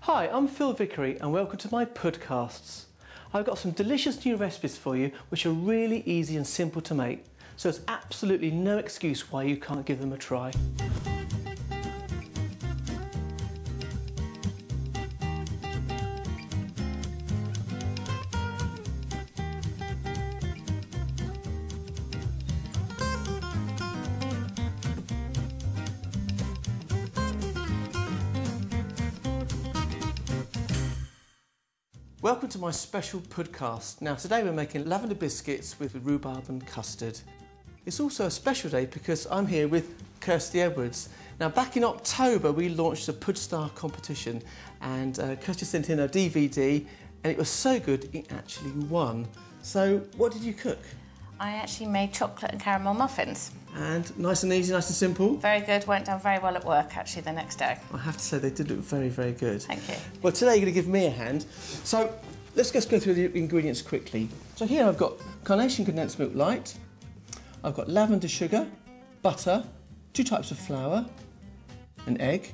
Hi, I'm Phil Vickery and welcome to my podcasts. I've got some delicious new recipes for you which are really easy and simple to make, so there's absolutely no excuse why you can't give them a try. Welcome to my special podcast. Now today we're making lavender biscuits with rhubarb and custard. It's also a special day because I'm here with Kirsty Edwards. Now back in October we launched a Pudstar competition and Kirsty sent in a DVD and it was so good it actually won. So what did you cook? I actually made chocolate and caramel muffins. And nice and easy, nice and simple? Very good, went down very well at work actually the next day. I have to say they did look very, very good. Thank you. Well, today you're going to give me a hand. So let's just go through the ingredients quickly. So here I've got Carnation condensed milk light, I've got lavender sugar, butter, 2 types of flour, an egg,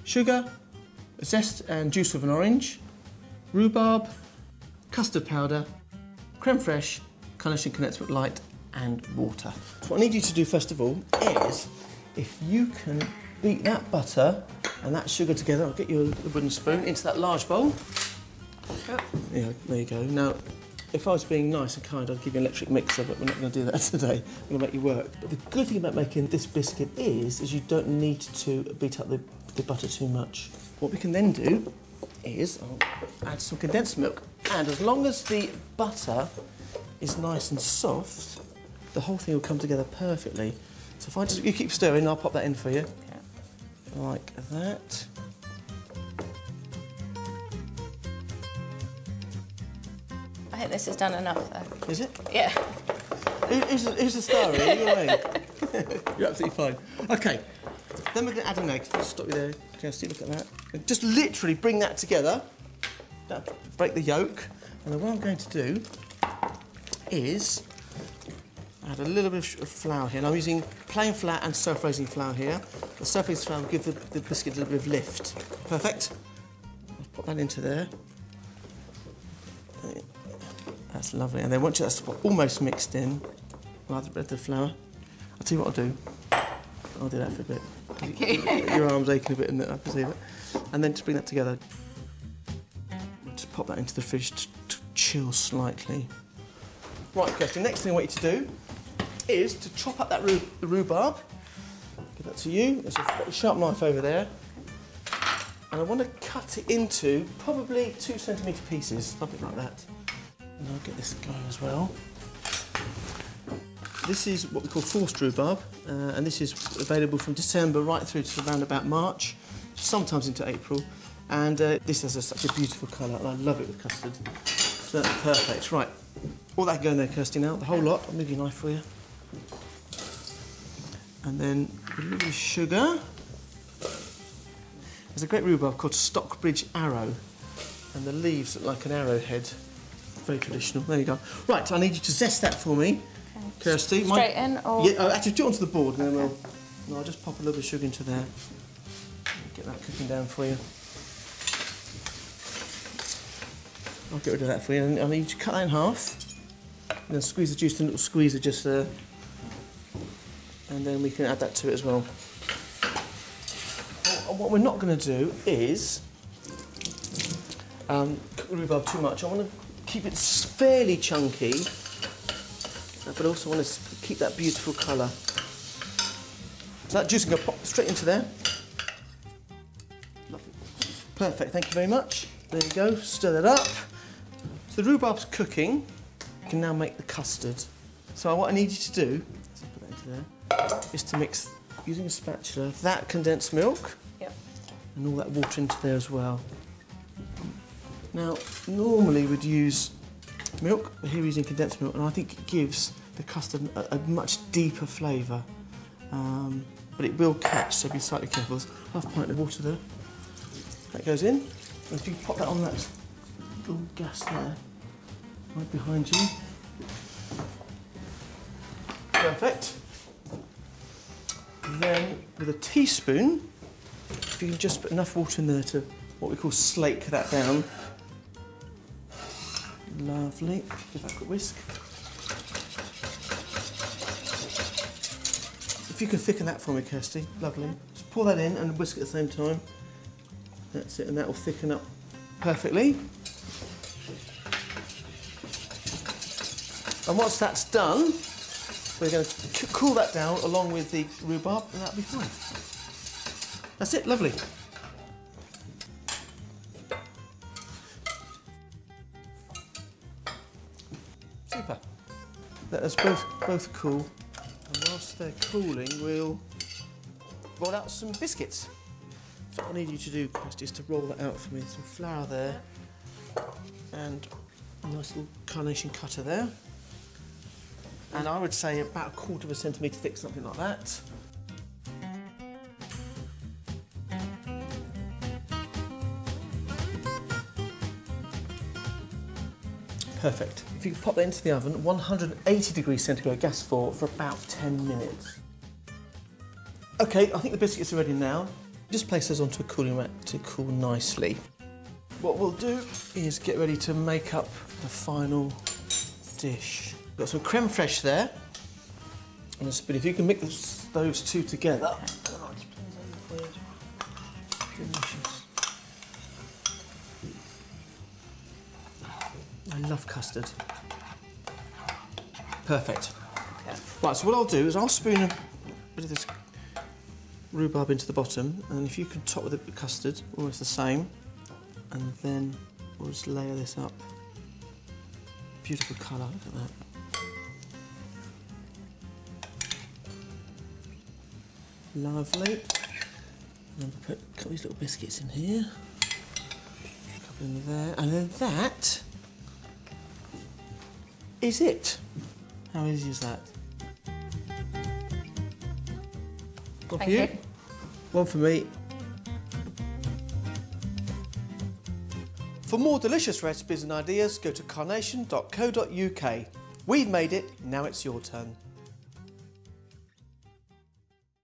sugar, zest and juice of an orange, rhubarb, custard powder, creme fraiche, Carnation condensed milk light and water. So what I need you to do first of all is, if you can beat that butter and that sugar together, I'll get you a wooden spoon into that large bowl. Yeah, there you go. Now, if I was being nice and kind, I'd give you an electric mixer, but we're not going to do that today. I'm going to make you work. But the good thing about making this biscuit is you don't need to beat up the butter too much. What we can then do is I'll add some condensed milk, and as long as the butter is nice and soft, the whole thing will come together perfectly. So if I just, you keep stirring, I'll pop that in for you. Okay. Like that. I think this is done enough though. Is it? Yeah. Who's the star here? You're away. You're absolutely fine. Okay, then we're going to add an egg. Just stop you there, Kirsty, look at that. And just literally bring that together. Break the yolk. And then what I'm going to do is add a little bit of flour here. And I'm using plain flour and self-raising flour here. The self-raising flour will give the biscuit a little bit of lift. Perfect. I'll pop that into there. That's lovely. And then once that's almost mixed in, I'll add the flour. I'll tell you what I'll do. I'll do that for a bit. Thank you. Your arm's aching a bit, isn't it? I can see that. And then to bring that together, just pop that into the fridge to chill slightly. Right, Kirsty, next thing I want you to do is to chop up that the rhubarb. Give that to you. There's a sharp knife over there. And I want to cut it into probably 2 centimetre pieces, something like that. And I'll get this going as well. This is what we call forced rhubarb, and this is available from December right through to around about March, sometimes into April. And this has such a beautiful colour, and I love it with custard. So that's perfect. Right, all that can go in there, Kirsty, now, the whole lot. I'll move your knife for you. And then a little bit of sugar. There's a great rhubarb called Stockbridge Arrow, and the leaves look like an arrowhead. Very traditional. There you go. Right, I need you to zest that for me, okay. Kirsty. Straight in, or...? Yeah, actually, do it onto the board, and then I'll just pop a little bit of sugar into there. Get that cooking down for you. I'll get rid of that for you. And I need you to cut that in half, and then squeeze the juice in a little squeezer just there. And then we can add that to it as well. What we're not going to do is cook the rhubarb too much. I want to keep it fairly chunky, but also want to keep that beautiful colour. So that juice can go pop straight into there. Lovely. Perfect, thank you very much. There you go, stir that up. So the rhubarb's cooking. You can now make the custard. So what I need you to do, so put that into there, is to mix, using a spatula, that condensed milk, yep, and all that water into there as well. Now, normally we'd use milk, but here we're using condensed milk, and I think it gives the custard a much deeper flavour. But it will catch, so be slightly careful. There's half a pint of water there. That goes in, and if you pop that on that little gas there, right behind you. Perfect. Then, with a teaspoon, if you can just put enough water in there to what we call slake that down. Lovely. Give that a quick whisk. If you can thicken that for me, Kirsty, lovely. Just pour that in and whisk at the same time. That's it, and that will thicken up perfectly. And once that's done, we're going to cool that down along with the rhubarb, and that'll be fine. That's it, lovely. Super. Let us both cool, and whilst they're cooling, we'll roll out some biscuits. So what I need you to do, Kirsty, is to roll that out for me. Some flour there, and a nice little carnation cutter there. And I would say about 1/4 centimetre thick, something like that. Perfect. If you can pop that into the oven, 180 degrees centigrade gas for about 10 minutes. Okay, I think the biscuits are ready now. Just place those onto a cooling rack to cool nicely. What we'll do is get ready to make up the final dish. Got some creme fraiche there and a spoon. If you can mix those two together. Delicious. I love custard. Perfect. Okay. Right, so what I'll do is I'll spoon a bit of this rhubarb into the bottom, and if you can top with the custard, almost the same, and then we'll just layer this up. Beautiful colour, look at that. Lovely. And then put a couple of these little biscuits in here, a couple in there, and then that is it. How easy is that? One for you, one for me. For more delicious recipes and ideas, go to carnation.co.uk. We've made it, now it's your turn.